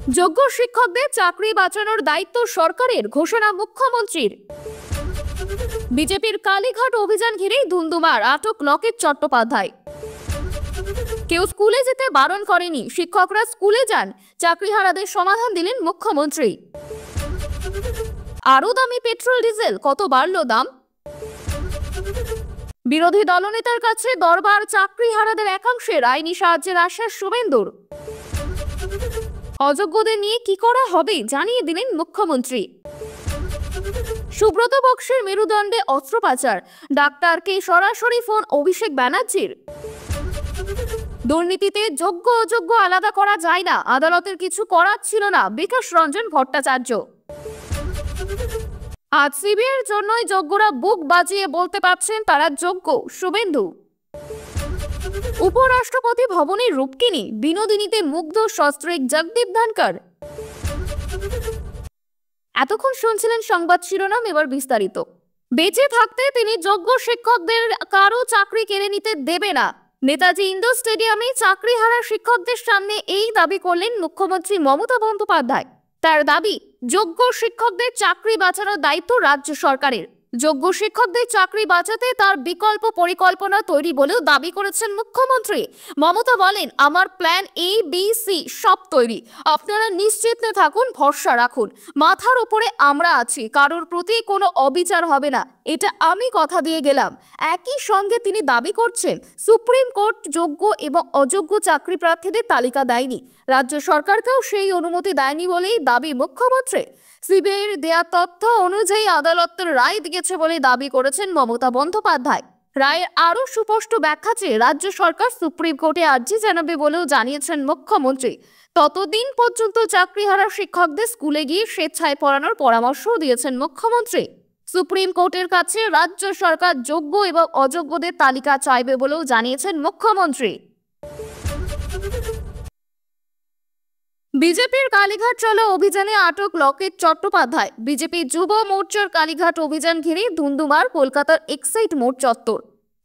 যোগ্য শিক্ষকদের চাকরি বাঁচানোর দায়িত্ব সরকারের, ঘোষণা মুখ্যমন্ত্রীর। বিজেপির কালীঘাট অভিযান ঘিরেই ধুন্ধুমার, আটক লকেট চট্টোপাধ্যায়। কেউ স্কুলে যেতে বারণ করেনি, শিক্ষকরা স্কুলে যান, চাকরিহারাদের সমাধান দিলেন মুখ্যমন্ত্রী। আরো দামি পেট্রোল ডিজেল, কত বাড়লো দাম? বিরোধী দলনেতার কাছে দরবার চাকরিহারাদের একাংশের, আইনি সাহায্যের আশ্বাস শুভেন্দুর। অযোগ্যদের নিয়ে কি করা হবে জানিয়ে দিলেন মুখ্যমন্ত্রী। সুব্রত বক্সের মেরুদণ্ডে অস্ত্রোপচার, ডাক্তারকে সরাসরি ফোন অভিষেক ব্যানার্জির। দুর্নীতিতে যোগ্য অযোগ্য আলাদা করা যায় না, আদালতের কিছু করার ছিল না, বিকাশ রঞ্জন ভট্টাচার্য। আজ সিবিআইয়ের জন্যই যোগ্যরা বুক বাজিয়ে বলতে পারছেন তারা যোগ্য, শুভেন্দু। উপরাষ্ট্রপতি ভবনের রূপকিনী, বিনোদিনীতে মুগ্ধ সস্ত্রীক জগদীপ ধনকর। এতক্ষণ শুনছিলেন সংবাদ শিরোনাম, এবার বিস্তারিত। বেঁচে থাকতে তিনি যোগ্য শিক্ষকদের কারো চাকরি কেড়ে নিতে দেবে না। নেতাজি ইন্ডোর স্টেডিয়ামে চাকরিহারা শিক্ষকদের সামনে এই দাবি করলেন মুখ্যমন্ত্রী মমতা বন্দ্যোপাধ্যায়। তার দাবি, যোগ্য শিক্ষকদের চাকরি বাঁচানোর দায়িত্ব রাজ্য সরকারের। যোগ্য শিক্ষকদের চাকরি বাঁচাতে তার বিকল্প পরিকল্পনা তৈরি বলেও দাবি করেছেন মুখ্যমন্ত্রী। মমতা বলেন, আমার প্ল্যান ABC সব তৈরি, আপনারা নিশ্চিন্তে থাকুন, ভরসা রাখুন, মাথার উপরে আমরা আছি, কারোর প্রতি কোনো অবিচার হবে না, এটা আমি কথা দিয়ে গেলাম। একই সঙ্গে তিনি দাবি করছেন, সুপ্রিম কোর্ট যোগ্য এবং অযোগ্য চাকরি প্রার্থীদের তালিকা দেয়নি, রাজ্য সরকারকেও সেই অনুমতি দেয়নি বলেই দাবি মুখ্যমন্ত্রী। সিবিআইয়ের দেয়া তথ্য অনুযায়ী আদালতের রায় দিয়েছে বলে দাবি করেছেন মমতা বন্দ্যোপাধ্যায়। রায়ের আরো সুস্পষ্ট ব্যাখ্যা চেয়ে রাজ্য সরকার সুপ্রিম কোর্টে আর্জি জানাবে বলেও জানিয়েছেন মুখ্যমন্ত্রী। ততদিন পর্যন্ত চাকরিহারা শিক্ষকদের স্কুলে গিয়ে স্বেচ্ছায় পড়ানোর পরামর্শও দিয়েছেন মুখ্যমন্ত্রী। সুপ্রিম কোর্টের কাছে রাজ্য সরকার যোগ্য এবং অযোগ্যদের তালিকা চাইবে বলেও জানিয়েছেন মুখ্যমন্ত্রী। বিজেপির কালীঘাট চলো অভিযানে আটক লকেট চট্টোপাধ্যায়। বিজেপি যুব মোর্চার কালীঘাট অভিযান ঘিরে ধুন্ধুমার কলকাতার এক্সাইড মোড় চত্বর।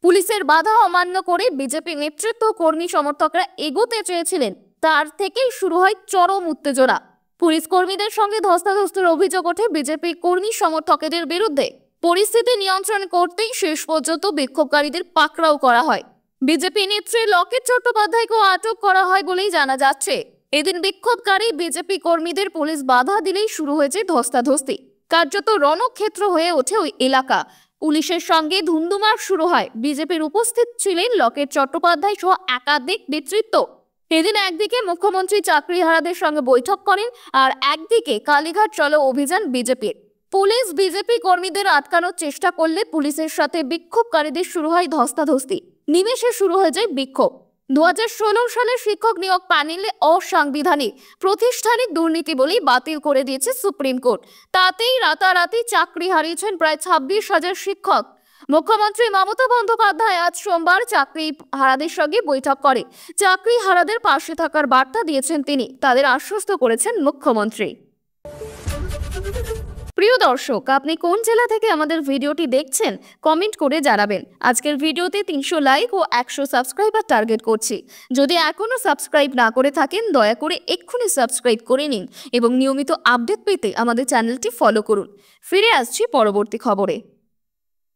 পুলিশের বাধা অমান্য করে বিজেপি নেতৃত্ব কর্মী সমর্থকরা এগোতে চেয়েছিলেন, তার থেকেই শুরু হয় চরম উত্তেজনা। পুলিশ কর্মীদের সঙ্গে ধস্তাধস্তির অভিযোগ ওঠে বিজেপি কর্মী সমর্থকদের বিরুদ্ধে। পরিস্থিতি নিয়ন্ত্রণ করতেই শেষ পর্যন্ত বিক্ষোভকারীদের পাকড়াও করা হয়। বিজেপি নেত্রী লকেট চট্টোপাধ্যায়কেও আটক করা হয় বলেই জানা যাচ্ছে। এদিন বিক্ষোভকারী বিজেপি কর্মীদের পুলিশ বাধা দিলেই শুরু হয়েছে ধস্তাধস্তি। কার্যত রণক্ষেত্র হয়ে ওঠে ওই এলাকা। পুলিশের সঙ্গে ধুন্ধুমার শুরু হয়। বিজেপির উপস্থিত ছিলেন লকেট চট্টোপাধ্যায় সহ একাধিক নেতৃত্ব। এদিন একদিকে মুখ্যমন্ত্রী চাকরিহারাদের সঙ্গে বৈঠক করেন, আর একদিকে কালীঘাট চলো অভিযান বিজেপির। পুলিশ বিজেপি কর্মীদের আটকানোর চেষ্টা করলে পুলিশের সাথে বিক্ষোভকারীদের শুরু হয় ধস্তাধস্তি। নিমেষে শুরু হয়ে যায় বিক্ষোভ। 2016 সালে শিক্ষক নিয়োগ প্যানেলে অসাংবিধানিক, প্রতিষ্ঠানিক দুর্নীতি বলেই বাতিল করে দিয়েছে সুপ্রিম কোর্ট। তাতেই রাতারাতি চাকরি হারিয়েছেন প্রায় 26,000 শিক্ষক। মুখ্যমন্ত্রী মমতা বন্দ্যোপাধ্যায় আজ সোমবার চাকরি হারাদের সঙ্গে বৈঠক করে চাকরি হারাদের পাশে থাকার বার্তা দিয়েছেন তিনি। তাদের আশ্বস্ত করেছেন মুখ্যমন্ত্রী। প্রিয় দর্শক, আপনি কোন জেলা থেকে আমাদের ভিডিওটি দেখছেন কমেন্ট করে জানাবেন। আজকের ভিডিওতে 300 লাইক ও 100 সাবস্ক্রাইবার টার্গেট করছি। যদি এখনো সাবস্ক্রাইব না করে থাকেন দয়া করে এক্ষুনি সাবস্ক্রাইব করে নিন এবং নিয়মিত আপডেট পেতে আমাদের চ্যানেলটি ফলো করুন। ফিরে আসছি পরবর্তী খবরে।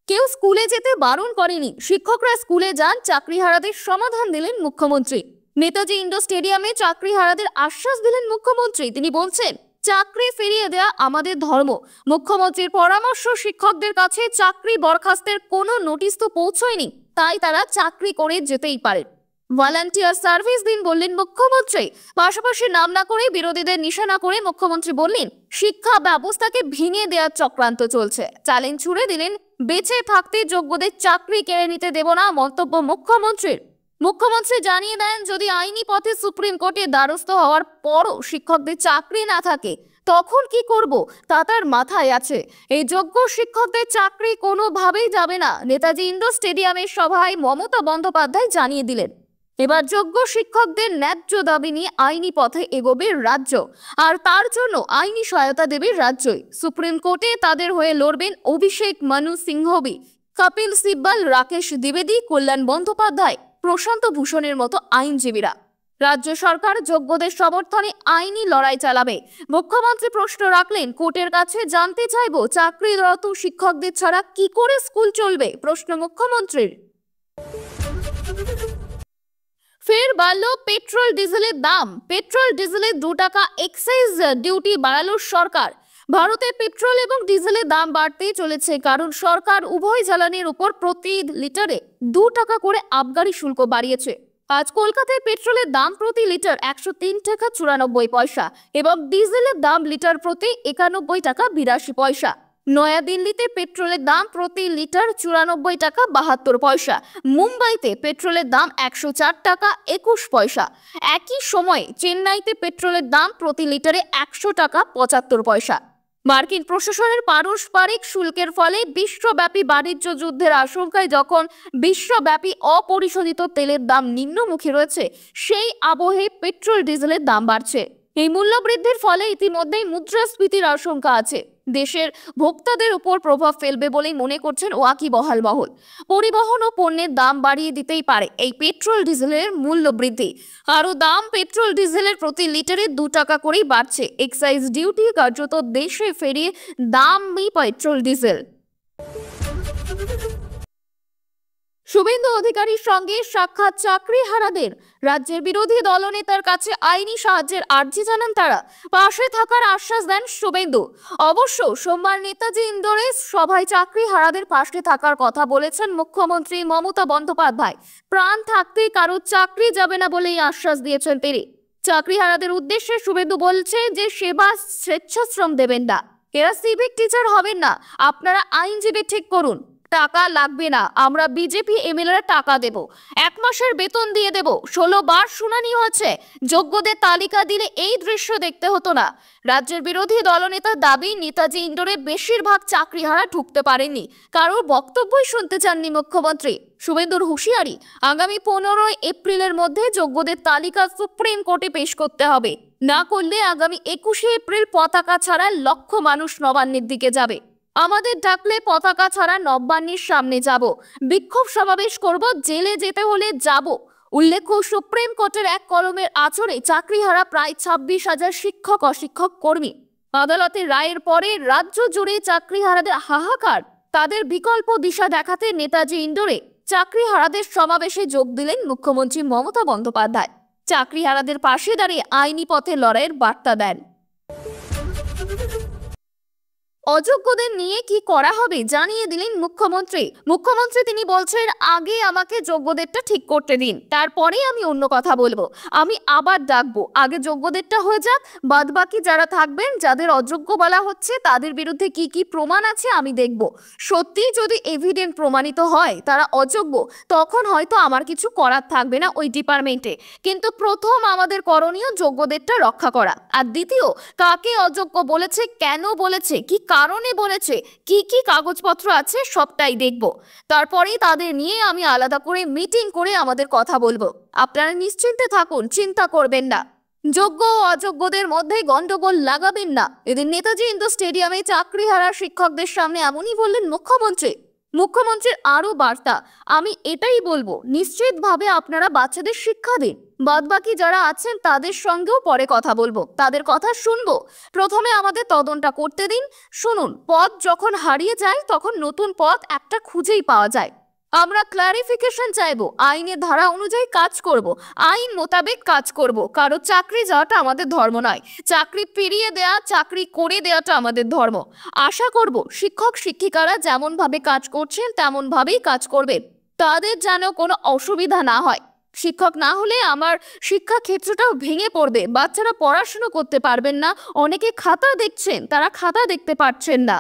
কেউ স্কুলে যেতে বারণ করেনি, শিক্ষকরা স্কুলে যান, চাকরিহারাদের সমাধান দিলেন মুখ্যমন্ত্রী। নেতাজি ইন্ডোর স্টেডিয়ামে চাকরিহারাদের আশ্বাস দিলেন মুখ্যমন্ত্রী। তিনি বলছেন, চাকরি ফিরিয়ে দেয়া আমাদের ধর্ম। মুখ্যমন্ত্রীর পরামর্শ, শিক্ষকদের কাছে চাকরি বরখাস্তের কোনো নোটিশ তো পৌঁছয়নি, তাই তারা চাকরি করে যেতেই পারে। ভলান্টিয়ার সার্ভিস দিন বললেন মুখ্যমন্ত্রী। পাশাপাশি নাম না করে বিরোধীদের নিশানা করে মুখ্যমন্ত্রী বললেন, শিক্ষা ব্যবস্থাকে ভেঙে দেওয়ার চক্রান্ত চলছে। চ্যালেঞ্জ ছুড়ে দিলেন, বেঁচে থাকতে যোগ্যদের চাকরি কেড়ে নিতে দেব না, মন্তব্য মুখ্যমন্ত্রীর। মুখ্যমন্ত্রী জানিয়ে দেন, যদি আইনি পথে সুপ্রিম কোর্টের দ্বারস্থ হওয়ার পরও শিক্ষকদের চাকরি না থাকে তখন কি করব তা তার মাথায় আছে। এই যোগ্য শিক্ষকদের চাকরি কোনোভাবেই যাবে না, নেতাজি ইন্ডোর স্টেডিয়ামের সভায় মমতা বন্দ্যোপাধ্যায় জানিয়ে দিলেন। এবার যোগ্য শিক্ষকদের ন্যায্য দাবি নিয়ে আইনি পথে এগোবে রাজ্য, আর তার জন্য আইনি সহায়তা দেবে রাজ্যই। সুপ্রিম কোর্টে তাদের হয়ে লড়বেন অভিষেক মনু সিংঘভি, কপিল সিব্বল, রাকেশ দ্বিবেদী, কল্যাণ বন্দ্যোপাধ্যায়, প্রশান্ত ভূষণের মতো আইনজীবীরা। রাজ্য সরকার যোগ্যদের সমর্থনে আইনি লড়াই চালাবে। মুখ্যমন্ত্রী প্রশ্ন রাখলেন, কোর্টের কাছে জানতে চাইবো চাকরিরত শিক্ষকদের ছাড়া কি করে স্কুল চলবে, প্রশ্ন মুখ্যমন্ত্রীর। ফের বাড়ল পেট্রোল ডিজেলের দাম। পেট্রোল ডিজেলের 2 টাকা এক্সাইজ ডিউটি বাড়ালো সরকার। ভারতে পেট্রোল এবং ডিজেলের দাম বাড়তেই চলেছে, কারণ সরকার উভয় জ্বালানির উপর প্রতি লিটারে 2 টাকা করে আবগারি শুল্ক বাড়িয়েছে। আজ কলকাতায় পেট্রোলের দাম প্রতি লিটার 103 টাকা 94 পয়সা এবং ডিজেলের দাম লিটার প্রতি 91 টাকা 82 পয়সা। নয়াদিল্লিতে পেট্রোলের দাম প্রতি লিটার 94 টাকা 72 পয়সা। মুম্বাইতে পেট্রোলের দাম 104 টাকা 21 পয়সা। একই সময়ে চেন্নাইতে পেট্রোলের দাম প্রতি লিটারে 100 টাকা 75 পয়সা। মার্কিন প্রশাসনের পারস্পরিক শুল্কের ফলে বিশ্বব্যাপী বাণিজ্য যুদ্ধের আশঙ্কায় যখন বিশ্বব্যাপী অপরিশোধিত তেলের দাম নিম্নমুখী রয়েছে, সেই আবহে পেট্রোল ডিজেলের দাম বাড়ছে। এই মূল্য বৃদ্ধির ফলে ইতিমধ্যেই মুদ্রাস্ফীতির আশঙ্কা আছে। দেশের ভোক্তাদের উপর প্রভাব ফেলবে বলেই মনে করছেন ওয়াকিবহাল মহল। পরিবহন ও পণ্যের দাম বাড়িয়ে দিতেই পারে এই পেট্রোল ডিজেলের মূল্য বৃদ্ধি। আরও দাম পেট্রোল ডিজেলের প্রতি লিটারে 2 টাকা করেই বাড়ছে। এক্সাইজ ডিউটি কার্যত দেশে ফেরিয়ে দামই পেট্রোল ডিজেল। শুভেন্দু অধিকারীর সঙ্গে সাক্ষাৎ চাকরিহারাদের। রাজ্যের বিরোধী দলনেতার কাছে আইনি সাহায্যের আর্জি জানান তারা। পাশে থাকার আশ্বাস দেন শুভেন্দু। অবশ্য সোমবার নেতাজি ইন্ডোরে সভায় চাকরিহারাদের পাশে থাকার কথা বলেছেন মুখ্যমন্ত্রী মমতা বন্দ্যোপাধ্যায়। প্রাণ থাকতেই কারো চাকরি যাবে না বলেই আশ্বাস দিয়েছেন তিনি। চাকরিহারাদের উদ্দেশ্যে শুভেন্দু বলছে যে সেবা স্বেচ্ছাশ্রম দেবেন না, এরা সিভিক টিচার হবেন না, আপনারা আইনজীবী ঠিক করুন, টাকা লাগবে না, আমরা বিজেপি এমএলএরা টাকা দেব, 1 মাসের বেতন দিয়ে দেব। 16 বার শুনানি হচ্ছে, যোগ্যদের তালিকা দিলে এই দৃশ্য দেখতে হতো না। রাজ্যের বিরোধী দলনেতার দাবি, নেতাজি ইন্ডোরে বেশিরভাগ চাকরিহারা ঢুকতে পারেননি, কারোর বক্তব্যই শুনতে চাননি মুখ্যমন্ত্রী। শুভেন্দুর হুঁশিয়ারি, আগামী 15 এপ্রিলের মধ্যে যোগ্যদের তালিকা সুপ্রিম কোর্টে পেশ করতে হবে, না করলে আগামী 21 এপ্রিল পতাকা ছাড়া লক্ষ মানুষ নবান্নের দিকে যাবে। আমাদের ডাকলে পতাকা ছাড়া নবান্নের সামনে যাব, বিক্ষোভ সমাবেশ করব, জেলে যেতে হলে যাব। উল্লেখ্য, সুপ্রিম কোর্টের এক কলমের আঁচড়ে চাকরিহারা প্রায় 26,000 শিক্ষক অশিক্ষক কর্মী। আদালতের রায়ের পরে রাজ্য জুড়ে চাকরিহারাদের হাহাকার। তাদের বিকল্প দিশা দেখাতে নেতাজি ইন্ডোরে চাকরিহারাদের সমাবেশে যোগ দিলেন মুখ্যমন্ত্রী মমতা বন্দ্যোপাধ্যায়। চাকরিহারাদের পাশে দাঁড়িয়ে আইনি পথে লড়াইয়ের বার্তা দেন। অযোগ্যদের নিয়ে কি করা হবে জানিয়ে দিলেন মুখ্যমন্ত্রী তিনি বলছেন, আগে আমাকে যোগ্যদেরটা ঠিক করতে দিন, তারপরে আমি অন্য কথা বলবো, আমি আবার ডাকবো, আগে যোগ্যদেরটা হয়ে যাক, বাদবাকি যারা থাকবেন, যাদের অযোগ্য বলা হচ্ছে তাদের বিরুদ্ধে কি কি প্রমাণ আছে আমি দেখব। সত্যি যদি এভিডেন্ট প্রমাণিত হয় তারা অযোগ্য, তখন হয়তো আমার কিছু করার থাকবে না ওই ডিপার্টমেন্টে। কিন্তু প্রথম আমাদের করণীয় যোগ্যদেরটা রক্ষা করা, আর দ্বিতীয় কাকে অযোগ্য বলেছে, কেন বলেছে, কি কারণে বলেছে, কি কি কাগজপত্র আছে সবটাই দেখব। তারপরেই তাদের নিয়ে আমি আলাদা করে মিটিং করে আমাদের কথা বলবো। আপনারা নিশ্চিন্তে থাকুন, চিন্তা করবেন না, যোগ্য ও অযোগ্যদের মধ্যে গন্ডগোল লাগাবেন না। এদিন নেতাজি ইন্ডোর স্টেডিয়ামে চাকরিহারা শিক্ষকদের সামনে এমনই বললেন মুখ্যমন্ত্রীর আরো বার্তা, আমি এটাই বলবো, নিশ্চিতভাবে আপনারা বাচ্চাদের শিক্ষা দিন, বাদবাকি যারা আছেন তাদের সঙ্গেও পরে কথা বলবো, তাদের কথা শুনবো, প্রথমে আমাদের তদন্তটা করতে দিন। শুনুন, পথ যখন হারিয়ে যায় তখন নতুন পথ একটা খুঁজেই পাওয়া যায়। আমরা ক্লারিফিকেশন চাইবো, আইনের ধারা অনুযায়ী কাজ করব, আইন মোতাবেক কাজ করব। কারো চাকরি যাওয়াটা আমাদের ধর্ম নয়, চাকরি ফিরিয়ে দেয়া, চাকরি করে দেওয়াটা আমাদের ধর্ম। আশা করব শিক্ষক শিক্ষিকারা যেমন ভাবে কাজ করছেন তেমন ভাবেই কাজ করবেন, তাদের যেন কোনো অসুবিধা না হয়। শিক্ষক না হলে আমার শিক্ষা ক্ষেত্রটাও ভেঙে পড়বে, বাচ্চারা পড়াশোনা করতে পারবেন না। অনেকে খাতা দেখছেন, তারা খাতা দেখতে পাচ্ছেন না।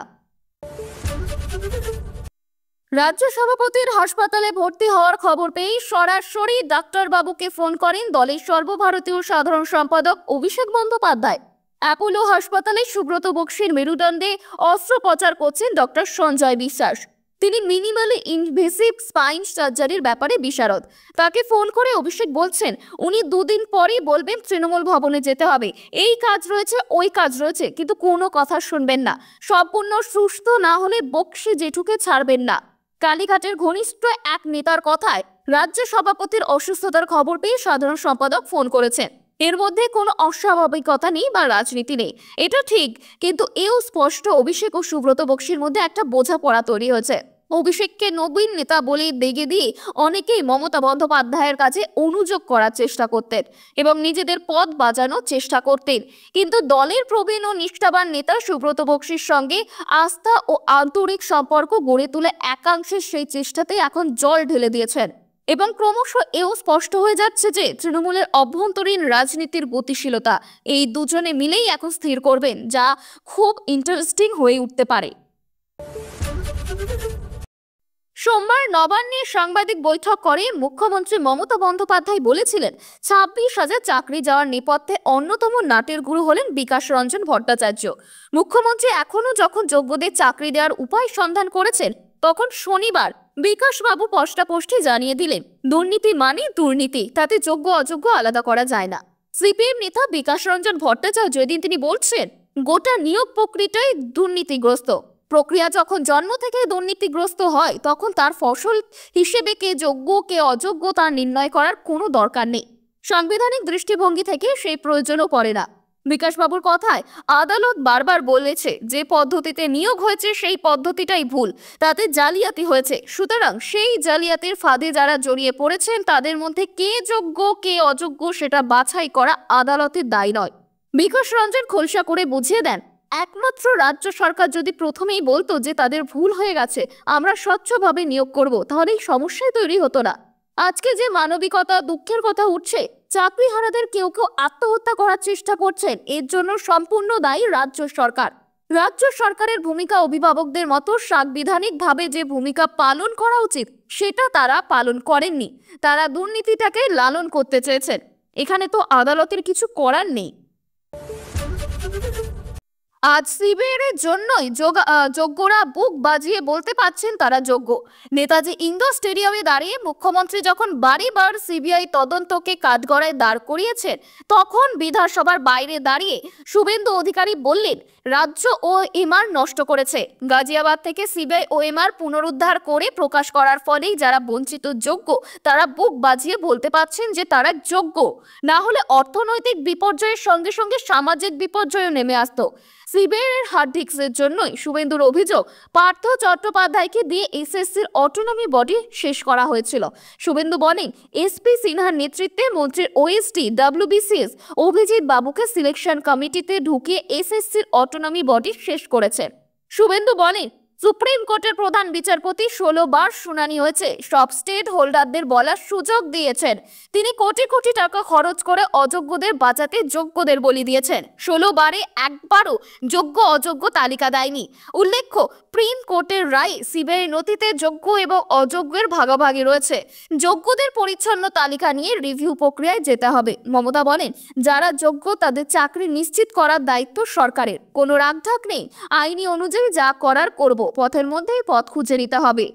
রাজ্য সভাপতির হাসপাতালে ভর্তি হওয়ার খবর পেয়ে সরাসরি ডাক্তারবাবুকে ফোন করেন দলের সর্বভারতীয় সাধারণ সম্পাদক অভিষেক বন্দ্যোপাধ্যায়। অ্যাপোলো হাসপাতালে সুব্রত বক্সির মেরুদণ্ডে অস্ত্রোপচার করছেন ডক্টর সঞ্জয় বিশ্বাস। তিনি মিনিমালি ইনভেসিভ স্পাইন সার্জারির ব্যাপারে বিশারদ। তাকে ফোন করে অভিষেক বলছেন, উনি 2 দিন পরেই বলবেন তৃণমূল ভবনে যেতে হবে, এই কাজ রয়েছে ওই কাজ রয়েছে, কিন্তু কোনো কথা শুনবেন না, সম্পূর্ণ সুস্থ না হলে বক্সি জেঠুকে ছাড়বেন না। কালীঘাটের ঘনিষ্ঠ এক নেতার কথায় রাজ্য সভাপতির অসুস্থতার খবর পেয়ে সাধারণ সম্পাদক ফোন করেছেন। এর মধ্যে কোনো অস্বাভাবিকতা নেই বা রাজনীতি নেই, এটা ঠিক, কিন্তু এও স্পষ্ট অভিষেক ও সুব্রত বক্সির মধ্যে একটা বোঝাপড়া তৈরি হয়েছে। অভিষেককে নবীন নেতা বলে দেগে দিয়ে অনেকেই মমতা বন্দ্যোপাধ্যায়ের কাছে অনুযোগ করার চেষ্টা করতেন এবং নিজেদের পদ বাঁচানোর চেষ্টা করতেন, কিন্তু দলের প্রবীণ ও নিষ্ঠাবান নেতা সুব্রত বক্সির সঙ্গে আস্থা ও আন্তরিক সম্পর্ক গড়ে তুলে একাংশের সেই চেষ্টাতে এখন জল ঢেলে দিয়েছেন এবং ক্রমশ এও স্পষ্ট হয়ে যাচ্ছে যে তৃণমূলের অভ্যন্তরীণ রাজনীতির গতিশীলতা এই দুজনে মিলেই এখন স্থির করবেন, যা খুব ইন্টারেস্টিং হয়ে উঠতে পারে। সোমবার নবান্নে সাংবাদিক বৈঠক করে মুখ্যমন্ত্রী মমতা বন্দ্যোপাধ্যায় বলেছিলেন 26,000 চাকরি যাওয়ার নেপথ্যে অন্যতম নাটের গুরু হলেন বিকাশ রঞ্জন ভট্টাচার্য। মুখ্যমন্ত্রী এখনো যখন যোগ্যদের চাকরি দেওয়ার উপায় সন্ধান করেছেন, তখন শনিবার বিকাশবাবু স্পষ্টভাবে জানিয়ে দিলেন দুর্নীতি মানে দুর্নীতি, তাতে যোগ্য অযোগ্য আলাদা করা যায় না। সিপিএম নেতা বিকাশ রঞ্জন ভট্টাচার্য এদিন তিনি বলছেন গোটা নিয়োগ প্রক্রিয়াটাই দুর্নীতিগ্রস্ত। প্রক্রিয়া যখন জন্ম থেকে দুর্নীতিগ্রস্ত হয়, তখন তার ফসল হিসেবে কে যোগ্য কে অযোগ্য তা নির্ণয় করার কোনো দরকার নেই। সাংবিধানিক দৃষ্টিভঙ্গি থেকে সেই প্রয়োজনও পড়ে না। বিকাশবাবুর কথায় আদালত বারবার বলেছে যে পদ্ধতিতে নিয়োগ হয়েছে সেই পদ্ধতিটাই ভুল, তাতে জালিয়াতি হয়েছে। সুতরাং সেই জালিয়াতির ফাঁদে যারা জড়িয়ে পড়েছেন তাদের মধ্যে কে যোগ্য কে অযোগ্য সেটা বাছাই করা আদালতের দায় নয়। বিকাশ রঞ্জন খোলসা করে বুঝিয়ে দেন, একমাত্র রাজ্য সরকার যদি প্রথমেই বলতো যে তাদের ভুল হয়ে গেছে, আমরা স্বচ্ছভাবে নিয়োগ করব, তাহলে এই সমস্যাই তৈরি হতো না। আজকে যে মানবিকতা দুঃখের কথা উঠছে, চাকরিহারাদের কেউ কেউ আত্মহত্যা করার চেষ্টা করছেন, এর জন্য সম্পূর্ণ দায়ী রাজ্য সরকার। রাজ্য সরকারের ভূমিকা অভিভাবকদের মতো সাংবিধানিকভাবে যে ভূমিকা পালন করা উচিত সেটা তারা পালন করেননি। তারা দুর্নীতিটাকে লালন করতে চেয়েছেন। এখানে তো আদালতের কিছু করার নেই। আজ সিবিআইয়ের জন্যই যোগ্যরা বুক বাজিয়ে বলতে পারছেন তারা যোগ্য। নেতাজি ইন্ডোর স্টেডিয়ামে দাঁড়িয়ে মুখ্যমন্ত্রী যখন বাড়িবার সিবিআই তদন্তকে কাঠগড়ায় দাঁড় করিয়েছেন, তখন বিধানসভার বাইরে দাঁড়িয়ে শুভেন্দু অধিকারী বললেন রাজ্য ও এমআর নষ্ট করেছে। গাজিয়াবাদ থেকে সিবিআই ও এমআর পুনরুদ্ধার করে প্রকাশ করার ফলেই যারা বঞ্চিত যোগ্য তারা বুক বাজিয়ে বলতে পারছেন যে তারা যোগ্য। না হলে অর্থনৈতিক বিপর্যয়ের সঙ্গে সঙ্গে সামাজিক বিপর্যয়ও নেমে আসতো। সিবিআইয়ের হার্ড ডিস্কের জন্যই শুভেন্দুর অভিযোগ পার্থ চট্টোপাধ্যায়কে দিয়ে এসএসসির অটোনমি বডি শেষ করা হয়েছিল। শুভেন্দু বলেন এসপি সিনহার নেতৃত্বে মন্ত্রীর ওএসডি ডব্লিউবিসিএস অভিজিৎ বাবুকে সিলেকশন কমিটিতে ঢুকিয়ে এসএসসির অটোনমি বডি শেষ করেছেন। শুভেন্দু বলেন সুপ্রিম কোর্টের প্রধান বিচারপতি 16 বার শুনানি হয়েছে, সব স্টেট হোল্ডারদের বলার সুযোগ দিয়েছেন। তিনি কোটি কোটি টাকা খরচ করে অযোগ্যদের বাঁচাতে যোগ্যদের বলি দিয়েছেন। 16 বারে একবারও যোগ্য অযোগ্য তালিকা দেয়নি। উল্লেখ্য সুপ্রিম কোর্টের রায়ে সিবিআই নথিতে যোগ্য এবং অযোগ্যের ভাগাভাগি রয়েছে। যোগ্যদের পরিচ্ছন্ন তালিকা নিয়ে রিভিউ প্রক্রিয়ায় যেতে হবে। মমতা বলেন যারা যোগ্য তাদের চাকরি নিশ্চিত করার দায়িত্ব সরকারের, কোনো রাগঢাক নেই, আইনি অনুযায়ী যা করার করব, পথের মধ্যেই পথ খুঁজে নিতে হবে।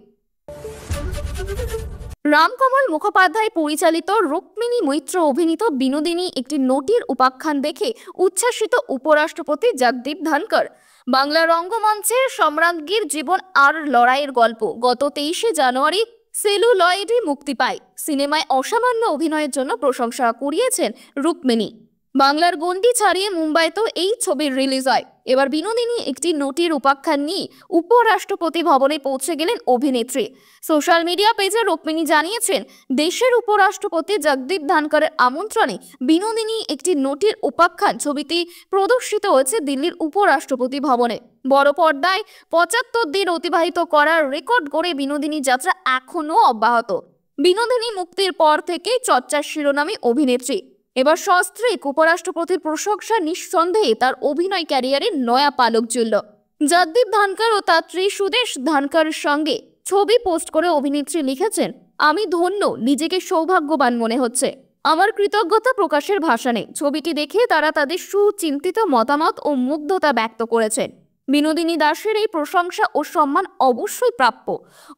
রামকমল মুখোপাধ্যায় পরিচালিত রুক্মিণী মৈত্র অভিনীত বিনোদিনী একটি নটির উপাখ্যান দেখে উচ্ছ্বাসিত উপরাষ্ট্রপতি জগদীপ ধনকর। বাংলা রঙ্গমঞ্চের সম্রাজ্ঞীর জীবন আর লড়াইয়ের গল্প গত 23শে জানুয়ারি সেলুলয়েডে মুক্তি পায়। সিনেমায় অসামান্য অভিনয়ের জন্য প্রশংসা কুড়িয়েছেন রুক্মিণী। বাংলার গণ্ডি ছাড়িয়ে মুম্বাইতেও এই ছবির রিলিজ হয়। এবার বিনোদিনী একটি নটির উপাখ্যান নিয়ে উপরাষ্ট্রপতি ভবনে পৌঁছে গেলেন অভিনেত্রী। সোশ্যাল মিডিয়া পেজে রুক্মিণী জানিয়েছেন দেশের উপরাষ্ট্রপতি জগদীপ ধনকরের আমন্ত্রণে বিনোদিনী একটি নটির উপাখ্যান ছবিটি প্রদর্শিত হয়েছে দিল্লির উপরাষ্ট্রপতি ভবনে। বড় পর্দায় 75 দিন অতিবাহিত করার রেকর্ড গড়ে বিনোদিনী যাত্রা এখনো অব্যাহত। বিনোদিনী মুক্তির পর থেকে চর্চার শিরোনামে অভিনেত্রী। এবার সস্ত্রীক উপরাষ্ট্রপতির প্রশংসা নিঃসন্দেহে তার অভিনয় ক্যারিয়ারের নয়া পালক জ্বলল। জগদীপ ধনকর ও তার স্ত্রী সুদেশ ধনকরের সঙ্গে ছবি পোস্ট করে অভিনেত্রী লিখেছেন আমি ধন্য, নিজেকে সৌভাগ্যবান মনে হচ্ছে, আমার কৃতজ্ঞতা প্রকাশের ভাষা নেই। ছবিটি দেখে তারা তাদের সুচিন্তিত মতামত ও মুগ্ধতা ব্যক্ত করেছেন। বিনোদিনী দাসের এই প্রশংসা ও সম্মান অবশ্যই প্রাপ্য।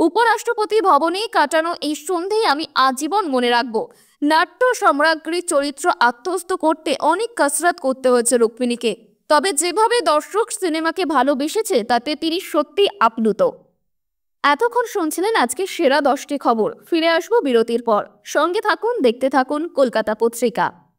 উপরাষ্ট্রপতি ভবনে কাটানো এই সন্ধেই আমি আজীবন মনে রাখব। নাট্য সম্রাজ্ঞীর চরিত্র আত্মস্থ করতে অনেক কসরত করতে হয়েছে রুক্মিণীকে, তবে যেভাবে দর্শক সিনেমাকে ভালোবেসেছে তাতে তিনি সত্যি আপ্লুত। এতক্ষণ শুনছিলেন আজকে সেরা 10টি খবর। ফিরে আসবো বিরতির পর। সঙ্গে থাকুন, দেখতে থাকুন কলকাতা পত্রিকা।